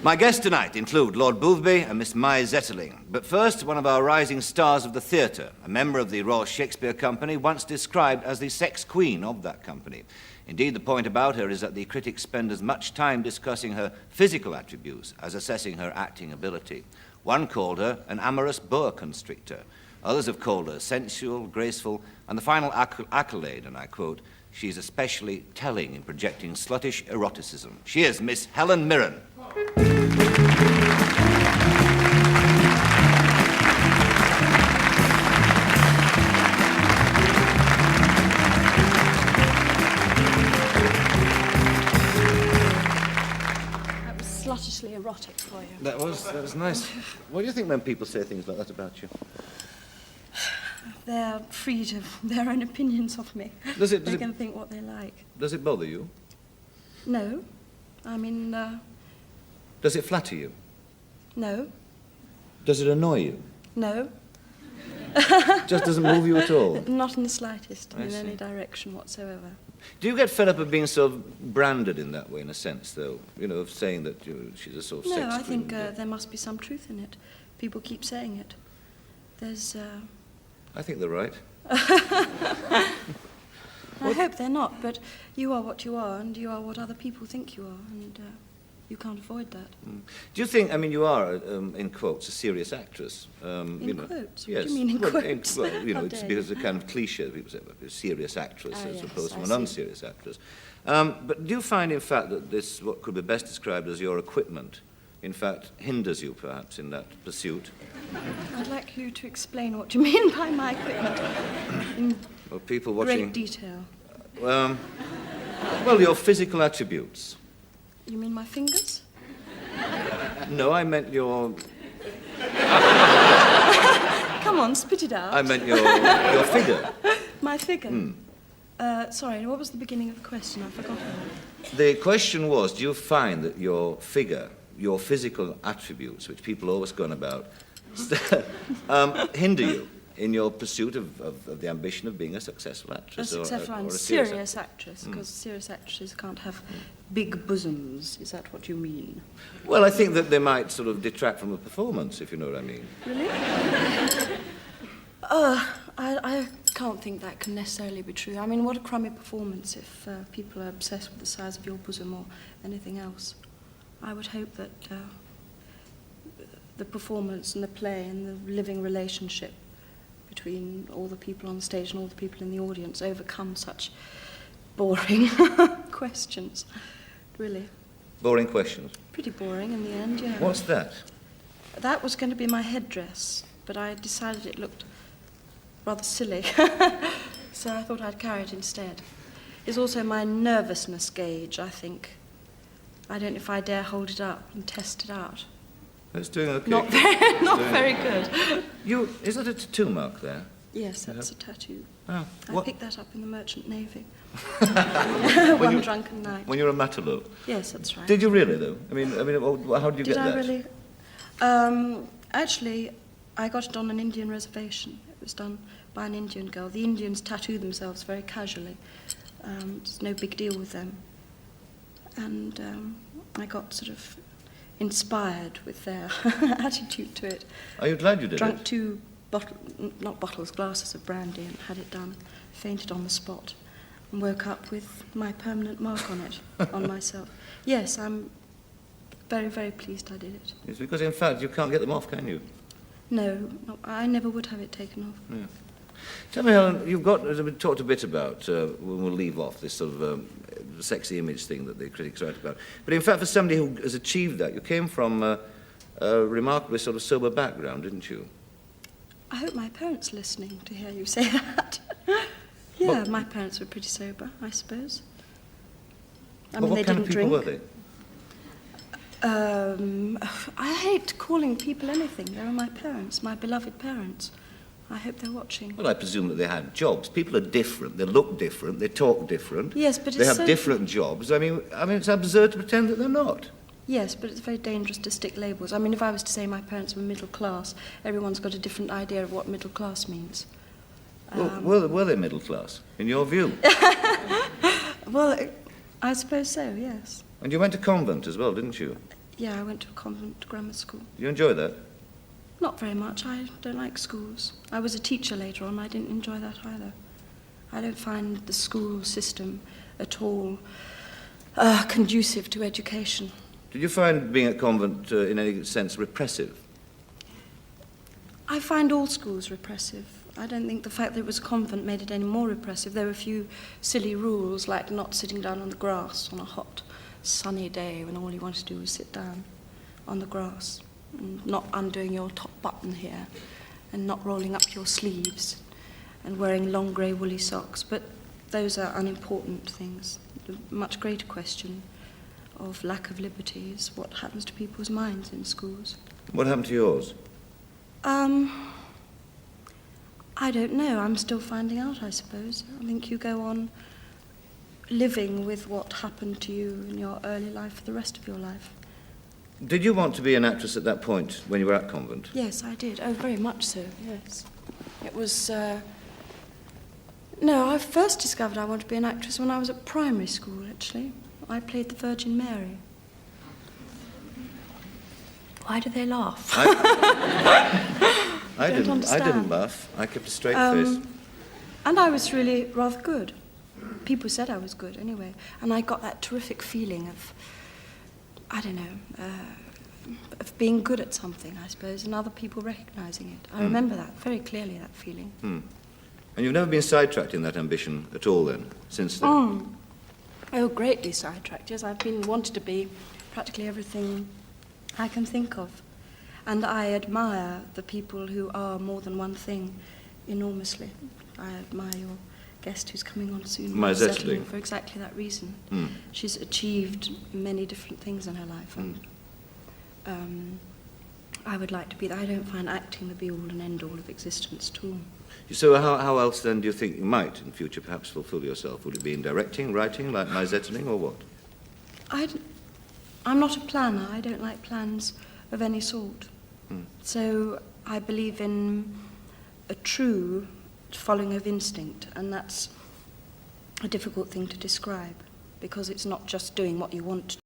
My guests tonight include Lord Boothby and Miss Mai Zetterling. But first, one of our rising stars of the theatre, a member of the Royal Shakespeare Company, once described as the sex queen of that company. Indeed, the point about her is that the critics spend as much time discussing her physical attributes as assessing her acting ability. One called her an amorous boa constrictor. Others have called her sensual, graceful, and the final accolade, and I quote, "She's especially telling in projecting sluttish eroticism." She is Miss Helen Mirren. Sluttishly erotic for you. That was nice. What do you think when people say things like that about you? They're free to have their own opinions of me. They can think what they like. Does it bother you? No. I mean, Does it flatter you? No. Does it annoy you? No. Just doesn't move you at all? Not in the slightest, in see. any direction whatsoever. Do you get fed up of being sort of branded in that way, in a sense, though? You know, of saying that she's a sort of sex No, I queen? think there must be some truth in it. People keep saying it. There's... I think they're right. I hope they're not, but you are what you are, and you are what other people think you are, and you can't avoid that. Do you think, I mean, you are, in quotes, a serious actress? In quotes? Yes. What do you mean in quotes? Well, you know, How it's dare because you. it's a kind of cliche, people say, a serious actress as Yes, opposed to I an see. unserious actress. But do you find, in fact, that this, what could be best described as your equipment, in fact, hinders you, perhaps, in that pursuit? I'd like you to explain what you mean by my equipment in Well, people watching... great detail. Well, your physical attributes. You mean my fingers? No, I meant your... Come on, spit it out. I meant your figure. My figure? Sorry, what was the beginning of the question? I've forgotten. The question was, do you find that your figure, your physical attributes, which people always go on about, hinder you in your pursuit of the ambition of being a successful actress? A successful and serious actress, because serious actresses can't have big bosoms. Is that what you mean? Well, I think that they might sort of detract from a performance, if you know what I mean. Really? I can't think that can necessarily be true. I mean, what a crummy performance if people are obsessed with the size of your bosom or anything else. I would hope that the performance and the play and the living relationship between all the people on the stage and all the people in the audience overcome such boring questions. Really. Boring questions. Pretty boring in the end, yeah. What's that? That was going to be my headdress, but I decided it looked rather silly, so I thought I'd carry it instead. It's also my nervousness gauge, I think. I don't know if I dare hold it up and test it out. It's doing okay. Not very good. Is that a tattoo mark there? Yes, that's a tattoo. Oh, I picked that up in the Merchant Navy. One drunken night. When you were a Matelot? Yes, that's right. Did you really, though? I mean, how did you get that? Did I really? Actually, I got it on an Indian reservation. It was done by an Indian girl. The Indians tattoo themselves very casually. It's no big deal with them. And I got sort of inspired with their attitude to it. Are you glad you did Drunk it? 2 glasses of brandy and had it done, fainted on the spot, and woke up with my permanent mark on it, on myself. Yes, I'm very, very pleased I did it. It's because, in fact, you can't get them off, can you? No, I never would have it taken off. Yeah. Tell me, Helen, we talked a bit about, we'll leave off this sort of sexy image thing that the critics write about. But in fact, for somebody who has achieved that, you came from a remarkably sort of sober background, didn't you? I hope my parents are listening to hear you say that. Yeah, my parents were pretty sober, I suppose. I mean, what they kind didn't of people drink. were they? I hate calling people anything. They were my parents, my beloved parents. I hope they're watching. Well, I presume that they had jobs. People are different. They look different. They talk different. Yes, but they have different jobs. I mean, it's absurd to pretend that they're not. Yes, but it's very dangerous to stick labels. I mean, if I was to say my parents were middle class, everyone's got a different idea of what middle class means. Well, were they middle class, in your view? Well, I suppose so, yes. And you went to convent as well, didn't you? Yeah, I went to a convent grammar school. Did you enjoy that? Not very much. I don't like schools. I was a teacher later on. I didn't enjoy that either. I don't find the school system at all conducive to education. Did you find being at convent in any sense repressive? I find all schools repressive. I don't think the fact that it was a convent made it any more repressive. There were a few silly rules, like not sitting down on the grass on a hot, sunny day when all you wanted to do was sit down on the grass, and not undoing your top button here, and not rolling up your sleeves, and wearing long grey woolly socks. But those are unimportant things. The much greater question of lack of liberty is what happens to people's minds in schools. What happened to yours? I don't know. I'm still finding out, I suppose. I think you go on living with what happened to you in your early life for the rest of your life. Did you want to be an actress at that point when you were at convent? Yes, I did. Oh, very much so, yes. It was... No, I first discovered I wanted to be an actress when I was at primary school, actually. I played the Virgin Mary. Why do they laugh? I didn't laugh. I kept a straight face. And I was really rather good. People said I was good, anyway. And I got that terrific feeling of, I don't know, of being good at something, I suppose, and other people recognising it. I remember that very clearly, that feeling. And you've never been sidetracked in that ambition at all, then, since then? Oh, greatly sidetracked, yes. I've been wanted to be practically everything I can think of. And I admire the people who are more than one thing enormously. I admire your guest who's coming on soon, Maya Zetterling, for exactly that reason. She's achieved many different things in her life, and I would like to be that. I don't find acting the be-all and end-all of existence at all. So how else, then, do you think you might, in future, perhaps fulfill yourself? Would it be in directing, writing, like Maya Zetterling, or what? I'm not a planner. I don't like plans of any sort. So I believe in a true following of instinct, and that's a difficult thing to describe, because it's not just doing what you want to